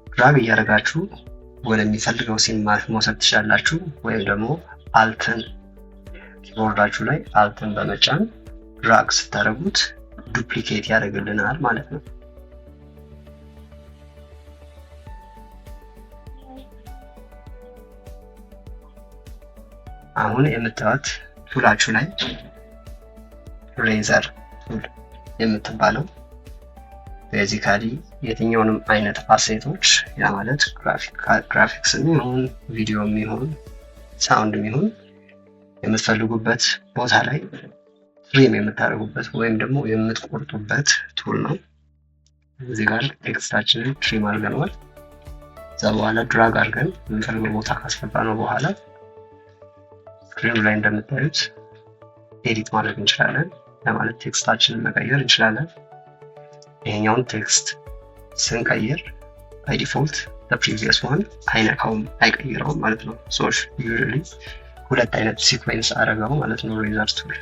ድራግ እያደረጋችሁ ወደሚፈልገው ሲን መውሰድ ትችላላችሁ። ወይም ደግሞ አልትን ኪቦርዳችሁ ላይ አልትን በመጫን ድራግ ስታደርጉት ዱፕሊኬት ያደርግልናል ማለት ነው። አሁን የምታዩት ቱላችሁ ላይ ሬዘር ቱል የምትባለው ቤዚካሊ የትኛውንም አይነት አሴቶች ያ ማለት ግራፊክስ የሚሆን ቪዲዮ የሚሆን ሳውንድ የሚሆን የምትፈልጉበት ቦታ ላይ ትሪም የምታደርጉበት ወይም ደግሞ የምትቆርጡበት ቱል ነው። እዚህ ጋር ቴክስታችንን ትሪም አድርገነዋል። ከዛ በኋላ ድራግ አድርገን የምንፈልገው ቦታ ካስገባ ነው በኋላ ስክሪኑ ላይ እንደምታዩት ኤዲት ማድረግ እንችላለን። ለማለት ቴክስታችንን መቀየር እንችላለን። ይሄኛውን ቴክስት ስንቀይር ባይ ዲፎልት ለፕሪቪየስ ዋን አይነካውም አይቀይረውም ማለት ነው። ሶሽ ዩዥሊ ሁለት አይነት ሲኩዌንስ አደረገው ማለት ነው ሬዘር ቱል።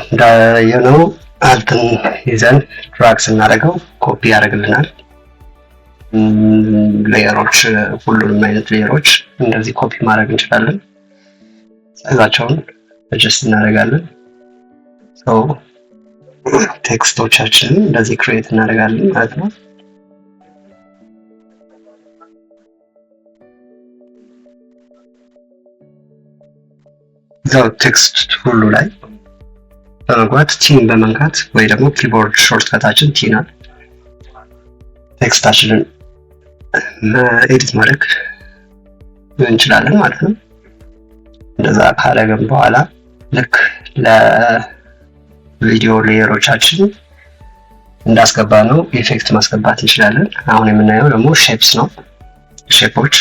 እንዳየነው አልትን ይዘን ድራግ ስናደርገው ኮፒ ያደርግልናል። ሌየሮች ሁሉንም አይነት ሌየሮች እንደዚህ ኮፒ ማድረግ እንችላለን። ሳይዛቸውን አጀስት እናደርጋለን። ቴክስቶቻችንን እንደዚህ ክሬት እናደርጋለን ማለት ነው። እዛው ቴክስት ሁሉ ላይ በመግባት ቲን በመንካት ወይ ደግሞ ኪቦርድ ሾርትከታችን ቲ ናት። ቴክስታችንን ኤዲት ማድረግ እንችላለን ማለት ነው። እንደዛ ካደረግን በኋላ ልክ ለቪዲዮ ሌየሮቻችን እንዳስገባ ነው ኢፌክት ማስገባት እንችላለን። አሁን የምናየው ደግሞ ሼፕስ ነው። ሼፖች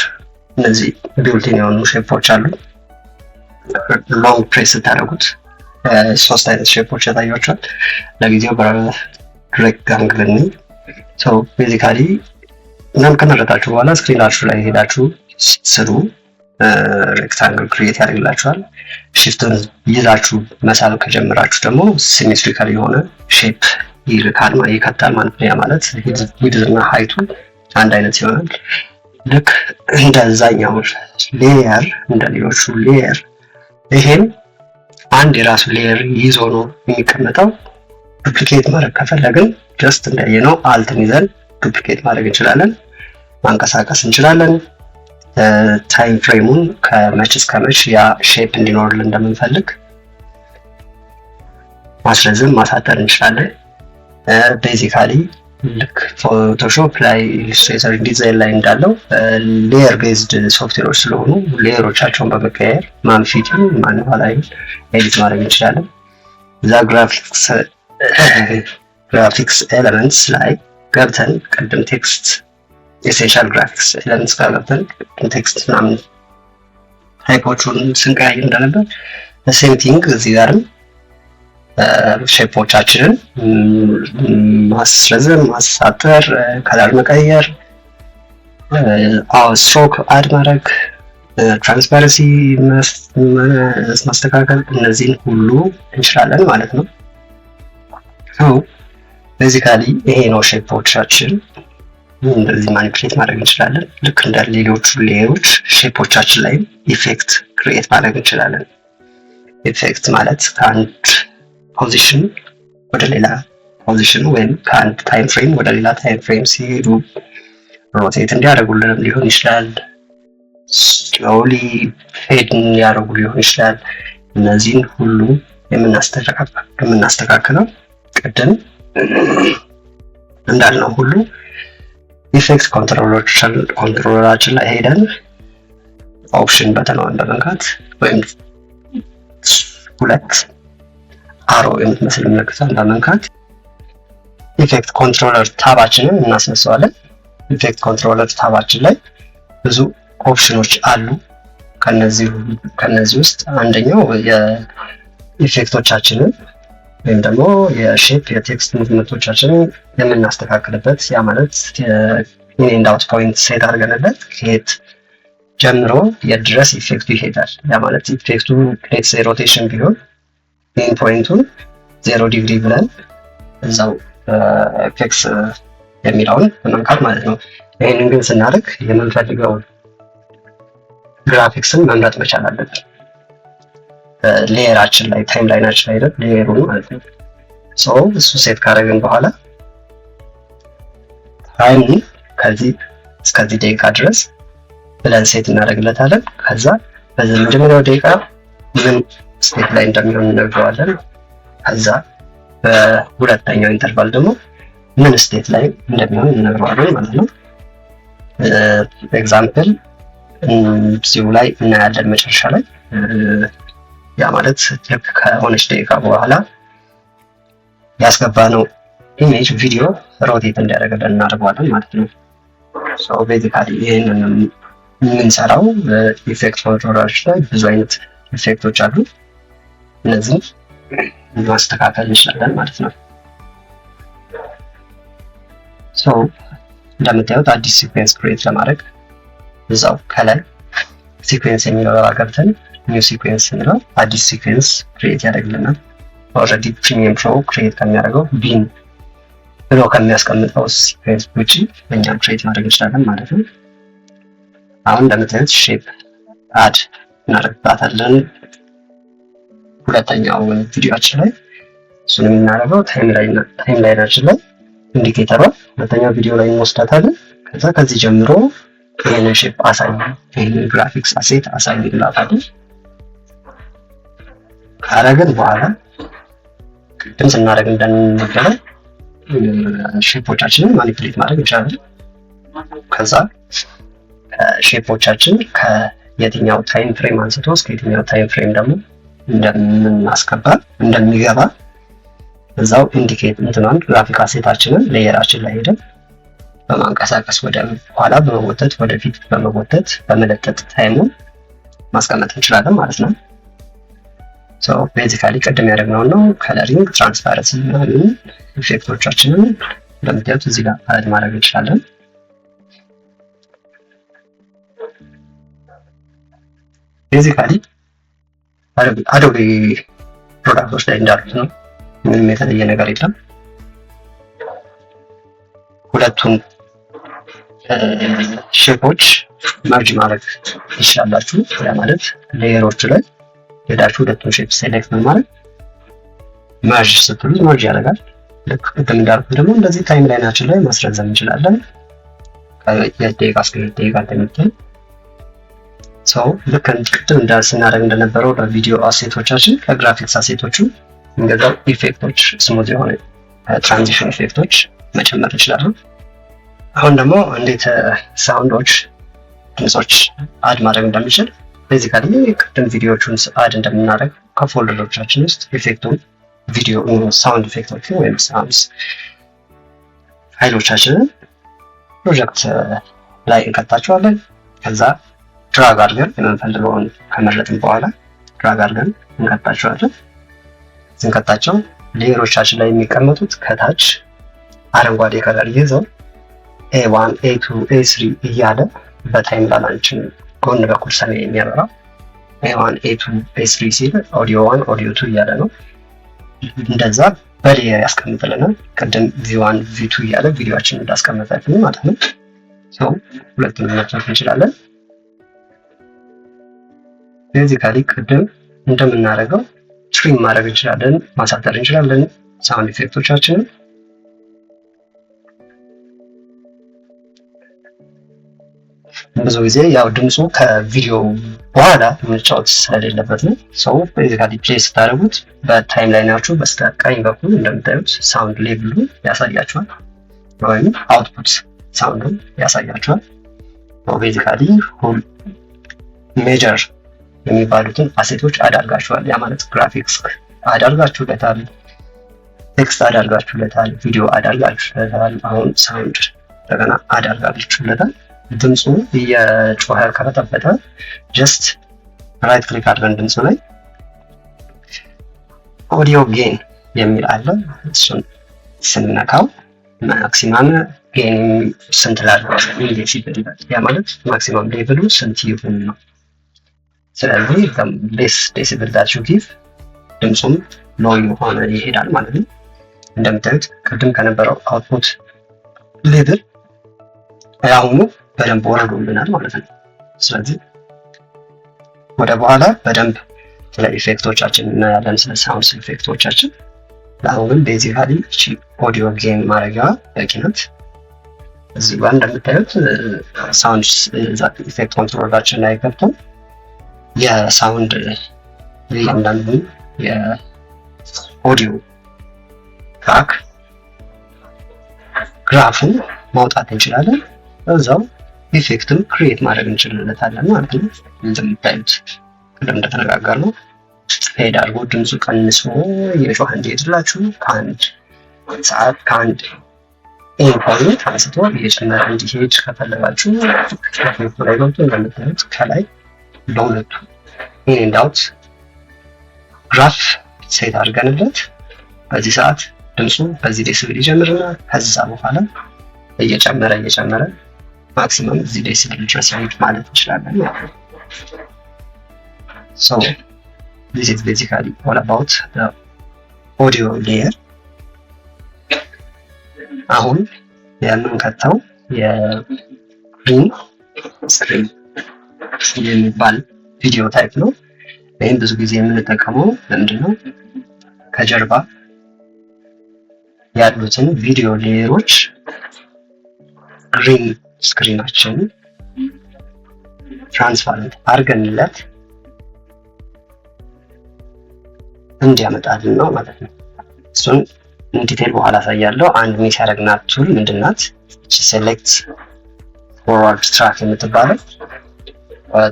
እነዚህ ቢልቲን የሆኑ ሼፖች አሉ። ሎንግ ፕሬስ ስታደርጉት ሶስት አይነት ሼፖች ያሳያቸዋል። ለጊዜው በሬክታንግል ነው። ቤዚካሊ እናም ከመረጣችሁ በኋላ ስክሪናችሁ ላይ ሄዳችሁ ስሩ ሬክታንግል ክሪኤት ያደርግላችኋል። ሽፍትን ይዛችሁ መሳል ከጀመራችሁ ደግሞ ሲሜትሪካል የሆነ ሼፕ ይከታል ማለት ነው። ያ ማለት ዊድዝና ሃይቱ አንድ አይነት ይሆናል። ልክ እንደዛኛው ሌየር እንደሌሎቹ ሌየር ይሄም አንድ የራሱ ሌየር ይዞ ነው የሚቀመጠው። ዱፕሊኬት ማድረግ ከፈለግን ጀስት እንዳየነው አልትን ይዘን ዱፕሊኬት ማድረግ እንችላለን፣ ማንቀሳቀስ እንችላለን። ታይም ፍሬሙን ከመች እስከ መች ያ ሼፕ እንዲኖርልን እንደምንፈልግ ማስረዝም ማሳጠር እንችላለን። ቤዚካሊ ልክ ፎቶሾፕ ላይ ኢሉስትሬተር ዲዛይን ላይ እንዳለው ሌየር ቤዝድ ሶፍትዌሮች ስለሆኑ ሌየሮቻቸውን በመቀየር ማንፊት ማንዋላይ ኤዲት ማድረግ እንችላለን። እዛ ግራፊክስ ኤሌመንትስ ላይ ገብተን ቅድም ቴክስት ኤሴንሻል ግራፊክስ ኤሌመንትስ ጋር ገብተን ቴክስት ምናምን ታይፖቹን ስንቀያየር እንደነበር ሴም ቲንግ እዚህ ጋርም ሼፖቻችንን ማስረዘም፣ ማሳጠር፣ ከለር መቀየር፣ ስትሮክ አድ ማድረግ፣ ትራንስፓረንሲ ማስተካከል እነዚህን ሁሉ እንችላለን ማለት ነው። ቤዚካሊ ይሄ ነው ሼፖቻችን። እንደዚህ ማኒፕሌት ማድረግ እንችላለን። ልክ እንደ ሌሎቹ ሌየሮች ሼፖቻችን ላይ ኢፌክት ክሪኤት ማድረግ እንችላለን። ኢፌክት ማለት ከአንድ ፖዚሽን ወደ ሌላ ፖዚሽን ወይም ከአንድ ታይም ፍሬም ወደ ሌላ ታይም ፍሬም ሲሄዱ ሮቴት እንዲያደርጉልን ሊሆን ይችላል። ስሎሊ ፌድ እንዲያደርጉ ሊሆን ይችላል። እነዚህን ሁሉ የምናስተካክለው ቅድም እንዳልነው ሁሉ ኢፌክት ኮንትሮለራችን ላይ ሄደን ኦፕሽን በተኗን በመንካት ወይም ሁለት አሮ የምትመስል ምልክቷን በመንካት ኢፌክት ኮንትሮለር ታባችንን እናስነሳዋለን። ኢፌክት ኮንትሮለር ታባችን ላይ ብዙ ኦፕሽኖች አሉ። ከነዚህ ውስጥ አንደኛው የኢፌክቶቻችንን ወይም ደግሞ የሼፕ የቴክስት ሙቭመንቶቻችንን የምናስተካክልበት ያ ማለት ኢን ኤንድ አውት ፖይንት ሴት አድርገንለት ከየት ጀምሮ የት ድረስ ኢፌክቱ ይሄዳል። ያ ማለት ኢፌክቱ ሌትስ ሴይ ሮቴሽን ቢሆን ኢን ፖይንቱን 0 ዲግሪ ብለን እዛው ኤፌክስ የሚለውን በመንካት ማለት ነው። ይህንን ግን ስናደርግ የምንፈልገው ግራፊክስን መምረጥ መቻል አለብን። ሌየራችን ላይ ታይም ላይናችን ላይ ደግሞ ሌየሩን ማለት ነው። እሱ ሴት ካደረግን በኋላ ታይሙን ከዚህ እስከዚህ ደቂቃ ድረስ ብለን ሴት እናደርግለታለን። ከዛ በዚህ መጀመሪያው ደቂቃ ምን ስቴት ላይ እንደሚሆን እንነግረዋለን። ከዛ በሁለተኛው ኢንተርቫል ደግሞ ምን ስቴት ላይ እንደሚሆን እንነግረዋለን ማለት ነው። ኤግዛምፕል እዚሁ ላይ እናያለን መጨረሻ ላይ። ያ ማለት ልክ ከሆነች ደቂቃ በኋላ ያስገባነው ኢሜጅ ቪዲዮ ሮቴት እንዲያደርግልን እናደርገዋለን ማለት ነው። ቤዚካሊ ይህንን የምንሰራው ኢፌክት ኮንትሮለሮች ላይ ብዙ አይነት ኢፌክቶች አሉ። እነዚህ ማስተካከል እንችላለን ማለት ነው። እንደምታዩት አዲስ ሲኩዌንስ ክሬት ለማድረግ እዛው ከላይ ሲኩዌንስ የሚለው ገብተን ኒው ሲኩዌንስ እንለው አዲስ ሲኩዌንስ ክሬት ያደርግልናል። ኦልሬዲ ፕሪሚየም ፕሮ ክሬት ከሚያደርገው ቢን ብሎ ከሚያስቀምጠው ሲኩዌንስ ውጪ እኛም ክሬት ማድረግ እንችላለን ማለት ነው። አሁን እንደምታዩት ሼፕ አድ እናደርግባታለን ሁለተኛው ቪዲዮአችን ላይ። እሱን የምናደርገው ታይም ላይናችን ላይ ኢንዲኬተሯ ሁለተኛው ቪዲዮ ላይ እንወስዳታለን። ከዛ ከዚህ ጀምሮ ይህንን ሼፕ አሳይ፣ ይህንን ግራፊክስ አሴት አሳይ እንላታለን። ካረግን በኋላ ቅድም ስናደርግ እንደነበረው ሼፖቻችንን ማኒፕሌት ማድረግ እንችላለን። ከዛ ሼፖቻችን ከየትኛው ታይም ፍሬም አንስቶ እስከ የትኛው ታይም ፍሬም ደግሞ እንደሚገባ እዛው ኢንዲኬት እንትናን ግራፊክ አሴታችንን ሌየራችን ላይ ሄደን በማንቀሳቀስ ወደ ኋላ በመወተት ወደፊት በመወተት በመለጠጥ ታይሙን ማስቀመጥ እንችላለን ማለት ነው። ቤዚካሊ ቅድም ያደረግነው ነው ከለሪንግ፣ ትራንስፓረንሲ ምናምን ኢፌክቶቻችንን እንደምታዩት እዚህ ጋር አድ ማድረግ እንችላለን። ቤዚካሊ አዶቤ ፕሮዳክቶች ላይ እንዳሉት ነው። ምንም የተለየ ነገር የለም። ሁለቱን ሼፖች መርጅ ማድረግ ይችላላችሁ። ያ ማለት ሌየሮቹ ላይ ሄዳችሁ ሁለቱን ሼፕ ሴሌክት በማድረግ መርጅ ስትሉት መርጅ ያደርጋል። ልክ ቅድም እንዳልኩት ደግሞ እንደዚህ ታይም ላይናችን ላይ ማስረዘም እንችላለን። የደቂቃ እስከ ደቂቃ እንደምትል ልክ ቅድም ስናደርግ እንደነበረው ለቪዲዮ አሴቶቻችን ከግራፊክስ አሴቶቹ እንገዛው ኢፌክቶች ስሙዝ የሆነ ትራንዚሽን ኢፌክቶች መጨመር እንችላለን። አሁን ደግሞ እንዴት ሳውንዶች፣ ድምጾች አድ ማድረግ እንደሚችል ቤዚካሊ ቅድም ቪዲዮቹን አድ እንደምናደርግ ከፎልደሮቻችን ውስጥ ኢፌክቱን ቪዲዮ ሳውንድ ኢፌክቶች ወይም ሳውንድስ ፋይሎቻችንን ፕሮጀክት ላይ እንከታቸዋለን። ከዛ ድራግ አድርገን የምንፈልገውን ከመረጥን በኋላ ድራግ አድርገን እንከታቸዋለን። ስንከታቸው ሌየሮቻችን ላይ የሚቀመጡት ከታች አረንጓዴ ከለር ይዘው A1 A2 A3 እያለ በታይም ላይናችን ጎን በኩል ሰማይ የሚያበራው A1 A2 A3 ሲል ኦዲዮ 1 ኦዲዮ 2 እያለ ነው። እንደዛ በሌየር ያስቀምጥልናል። ቅድም V1 V2 እያለ ቪዲዮአችንን እንዳስቀመጠልን ማለት ነው። ሁለቱንም መጫወት እንችላለን። ቤዚካሊ ቅድም እንደምናደርገው ትሪም ማድረግ እንችላለን፣ ማሳጠር እንችላለን ሳውንድ ኢፌክቶቻችንን። ብዙ ጊዜ ያው ድምፁ ከቪዲዮ በኋላ መጫወት ስለሌለበት ነው። ሰው ቤዚካሊ ፕሌይ ስታደርጉት በታይም ላይናችሁ በስተ ቀኝ በኩል እንደምታዩት ሳውንድ ሌቭሉ ያሳያችኋል፣ ወይም አውትፑት ሳውንዱን ያሳያችኋል። ቤዚካሊ ሜጀር የሚባሉትን አሴቶች አዳርጋችኋል። ያ ማለት ግራፊክስ አዳርጋችሁለታል፣ ቴክስት አዳርጋችሁለታል፣ ቪዲዮ አዳርጋችሁለታል፣ አሁን ሳውንድ እንደገና አዳርጋችሁለታል። ድምፁ እየጮኸ ከበጠበጠ ጀስት ራይት ክሊክ አድርገን ድምፁ ላይ ኦዲዮ ጌን የሚል አለ። እሱን ስንነካው ማክሲማም ጌን ስንት ላድርገው ዴሲብል፣ ያ ማለት ማክሲማም ሌቭሉ ስንት ይሁን ነው። ስለዚህ ሌስ ዴሲብል ዳት ዩ ጊቭ ድምፁም ሎ የሆነ ይሄዳል ማለት ነው። እንደምታዩት ቅድም ከነበረው አውትፑት ሌቭል አሁኑ በደንብ ወርዶልናል ማለት ነው። ስለዚህ ወደ በኋላ በደንብ ስለ ኢፌክቶቻችን እናያለን፣ ስለ ሳውንድ ኢፌክቶቻችን። ለአሁን ግን ቤዚካሊ እቺ ኦዲዮ ጌን ማድረጊያዋ በቂ ናት። እዚህ ጋር እንደምታዩት ሳውንድ ኢፌክት ኮንትሮላችን ላይ ገብተን የሳውንድ እያንዳንዱ የኦዲዮ ትራክ ግራፉን ማውጣት እንችላለን። እዛው ኢፌክትም ክሪኤት ማድረግ እንችላለታለን ማለት ነው። እንደምታዩት ቅድም እንደተነጋገርነው ፌድ አድርጎ ድምፁ ቀንሶ የጮኸ እንዲሄድላችሁ ከአንድ ሰዓት ከአንድ ኤን ፖይንት አንስቶ እየጨመረ እንዲሄድ ከፈለጋችሁ ኢፌክቱ ላይ ገብቶ እንደምታዩት ከላይ ለሁለቱ ኢን ኤንድ አውት ግራፍ ሴት አድርገንለት በዚህ ሰዓት ድምፁ በዚህ ዴሲብል ይጀምርና ከዛ በኋላ እየጨመረ ማክሲመም እዚህ ዴሲብል ድረስ ይሄድ ማለት እንችላለን ማለት ነው። So this is basically all about the audio layer። አሁን የምንከተው የግሪን ስክሪን የሚባል ቪዲዮ ታይፕ ነው። ይህም ብዙ ጊዜ የምንጠቀመው ለምንድነው? ከጀርባ ያሉትን ቪዲዮ ሌየሮች ግሪን ስክሪናችን ትራንስፓረንት አድርገንለት እንዲያመጣልን ነው ማለት ነው። እሱን ዲቴል በኋላ አሳያለሁ። አንድ ሚስ ያደረግናት ቱል ምንድናት? ሴሌክት ፎርዋርድ ትራክ የምትባለው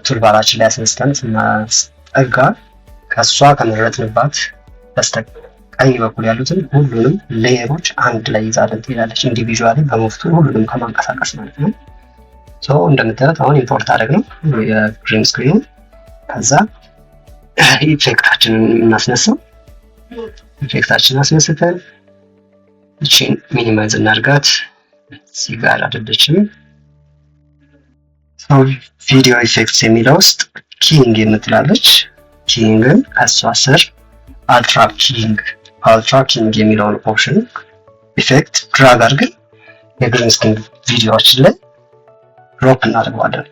ቱል ባራችን ላይ አስነስተን ስናስጠጋ ከሷ ከመረጥንባት በስተቀኝ በኩል ያሉትን ሁሉንም ሌየሮች አንድ ላይ ይዛለን ትሄዳለች። ኢንዲቪዥዋሊ በመፍቱ ሁሉንም ከማንቀሳቀስ ማለት ነው። ሶ እንደምታዩት አሁን ኢምፖርት አደረግነው የግሪን ስክሪን። ከዛ ኢፌክታችንን የምናስነሳው ኢፌክታችንን አስነስተን እቺን ሚኒማይዝ እናድርጋት። እዚህ ጋር አይደለችም። ቪዲዮ ኢፌክትስ የሚለው ውስጥ ኪንግ የምትላለች። ኪንግን ከሷ ስር አልትራ ኪንግ የሚለውን ኦፕሽን ኢፌክት ድራግ አድርገን የግሪን ስክሪን ቪዲዮዎችን ላይ ድሮፕ እናደርገዋለን።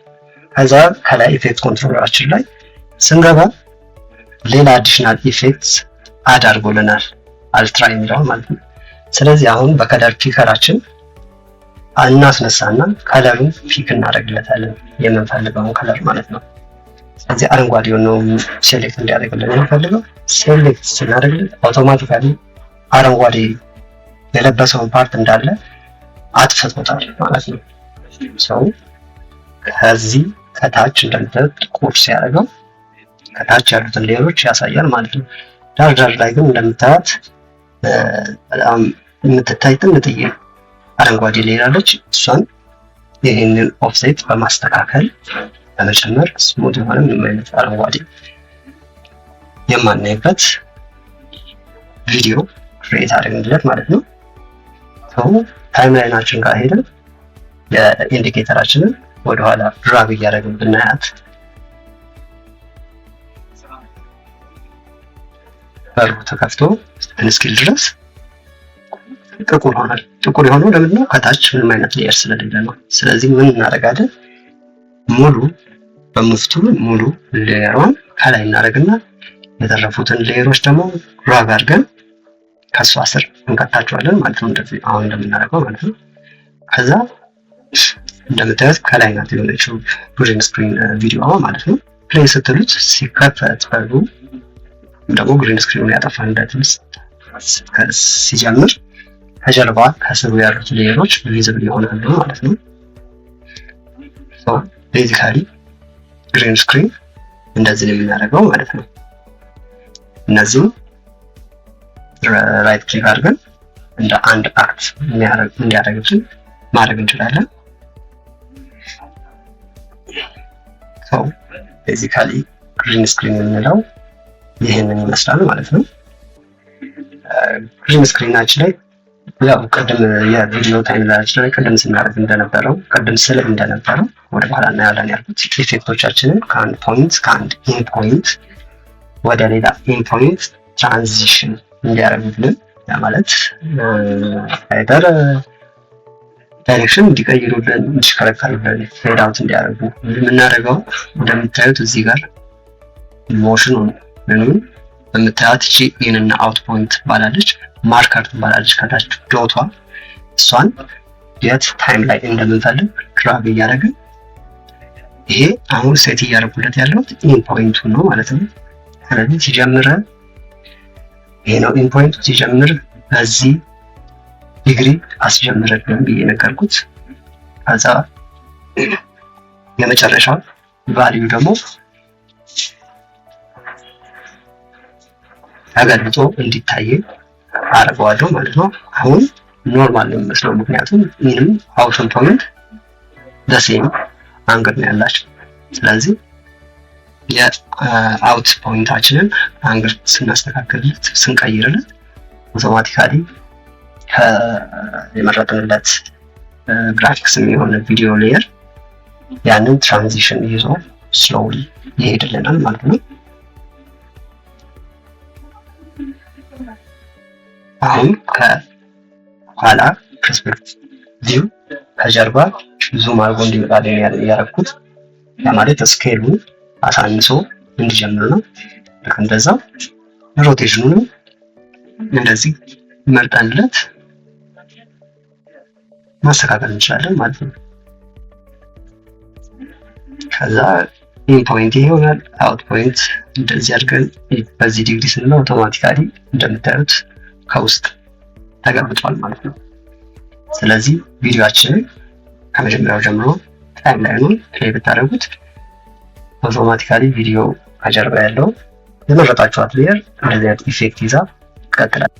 ከዛ ከላይ ኢፌክት ኮንትሮለራችን ላይ ስንገባ ሌላ አዲሽናል ኢፌክትስ አድ አድርጎልናል፣ አልትራ የሚለው ማለት ነው። ስለዚህ አሁን በከለር ፒከራችን እናስነሳና ከለሩን ፒክ እናደርግለታለን፣ የምንፈልገውን ከለር ማለት ነው። ስለዚህ አረንጓዴውን ነው ሴሌክት እንዲያደርግልን የምንፈልገው። ሴሌክት ስናደርግለት አውቶማቲካሊ አረንጓዴ የለበሰውን ፓርት እንዳለ አጥፍቶታል ማለት ነው። ሰው ከዚህ ከታች እንደምታዩት ጥቁር ሲያደርገው ከታች ያሉትን ሌየሮች ያሳያል ማለት ነው። ዳር ላይ ግን እንደምታዩት በጣም የምትታይ ትንጥዬ አረንጓዴ ሌየር አለች። እሷን ይህንን ኦፍሴት በማስተካከል በመጨመር ስሙት የሆነ ምንም አይነት አረንጓዴ የማናይበት ቪዲዮ ክሬት አድርገንለት ማለት ነው። ሰው ታይምላይናችን ጋር ሄደን የኢንዲኬተራችንን ወደኋላ ድራግ እያደረግን ብናያት በሩ ተከፍቶ እስኪል ድረስ ጥቁር ሆኗል። ጥቁር የሆነው ለምንድን ነው? ከታች ምንም አይነት ሌየር ስለሌለ ነው። ስለዚህ ምን እናደርጋለን? ሙሉ በሙፍቱ ሙሉ ሌየሩን ከላይ እናደርግና የተረፉትን ሌየሮች ደግሞ ድራግ አድርገን ከሷ ስር እንከታቸዋለን ማለት ነው። እንደዚህ አሁን እንደምናደርገው ማለት ነው። ከዛ እንደምታዩት ከላይ ናት የሆነችው ግሪን ስክሪን ቪዲዮ ማለት ነው። ፕሌይ ስትሉት ሲከፈት በሩ ደግሞ ግሪን ስክሪኑን ያጠፋንበት ሲጀምር ከጀርባ ከስሩ ያሉት ሌየሮች ቪዚብል ይሆናሉ ማለት ነው። ቤዚካሊ ግሪን ስክሪን እንደዚህ ነው የምናደርገው ማለት ነው። እነዚህም ራይት ክሊክ አድርገን እንደ አንድ አክት እንዲያደርግልን ማድረግ እንችላለን። ቤዚካሊ ግሪን ስክሪን የምንለው ይህንን ይመስላል ማለት ነው። ግሪን ስክሪናችን ላይ ያው ቅድም የቪዲዮ ታይም ላይናችን ላይ ቅድም ስናደርግ እንደነበረው ቅድም ስለ እንደነበረው ወደ በኋላ እናያለን ያልኩት ኢፌክቶቻችንን ከአንድ ፖይንት ከአንድ ኢን ፖይንት ወደ ሌላ ኢን ፖይንት ትራንዚሽን እንዲያደርጉልን ያ ማለት አይደር ዳይሬክሽን እንዲቀይሩልን እንዲሽከረከሩልን ፌድ አውት እንዲያደርጉ የምናደርገው እንደምታዩት እዚህ ጋር ሞሽኑ ምንም በምታዩት እቺ ኢን እና አውት ፖይንት ትባላለች፣ ማርከር ትባላለች ከታች ዶቷ። እሷን የት ታይም ላይ እንደምንፈልግ ድራግ እያደረግን ይሄ አሁን ሴት እያደረጉለት ያለው ኢን ፖይንቱ ነው ማለት ነው። ስለዚህ ሲጀምር ይሄ ነው ኢን ፖይንቱ ሲጀምር በዚህ ዲግሪ አስጀምረን ብዬ ነገርኩት። ከዛ የመጨረሻው ቫልዩ ደግሞ ተገልጦ እንዲታይ አደርገዋለሁ ማለት ነው። አሁን ኖርማል ነው የሚመስለው ምክንያቱም ምንም አውትን ፖይንት ደሴም አንግል ነው ያላቸው። ስለዚህ የአውት ፖይንታችንን አንግል ስናስተካክልለት ስንቀይርለት አውቶማቲካሊ የመረጥንለት ግራፊክስ የሚሆን ቪዲዮ ሌየር ያንን ትራንዚሽን ይዞ ስሎሊ ይሄድልናል ማለት ነው። አሁን ከኋላ ፐርስፔክቲቭ ቪው ከጀርባ ዙም አድርጎ እንዲመጣልኝ ያደረኩት ማለት ስኬሉ አሳንሶ እንዲጀምር ነው። ልክ እንደዛው ሮቴሽኑንም እንደዚህ መርጠንለት ማስተካከል እንችላለን ማለት ነው። ከዛ ኢን ፖይንት ይሆናል፣ አውት ፖይንት እንደዚህ አድርገን በዚህ ዲግሪ ስንለው አውቶማቲካሊ እንደምታዩት ከውስጥ ተገብቷል ማለት ነው። ስለዚህ ቪዲዮአችንን ከመጀመሪያው ጀምሮ ታይም ላይኑን ፕሌይ ብታደርጉት አውቶማቲካሊ ቪዲዮ ከጀርባ ያለው የመረጣችኋት ሌየር እንደዚህ አይነት ኢፌክት ይዛ ትቀጥላለች።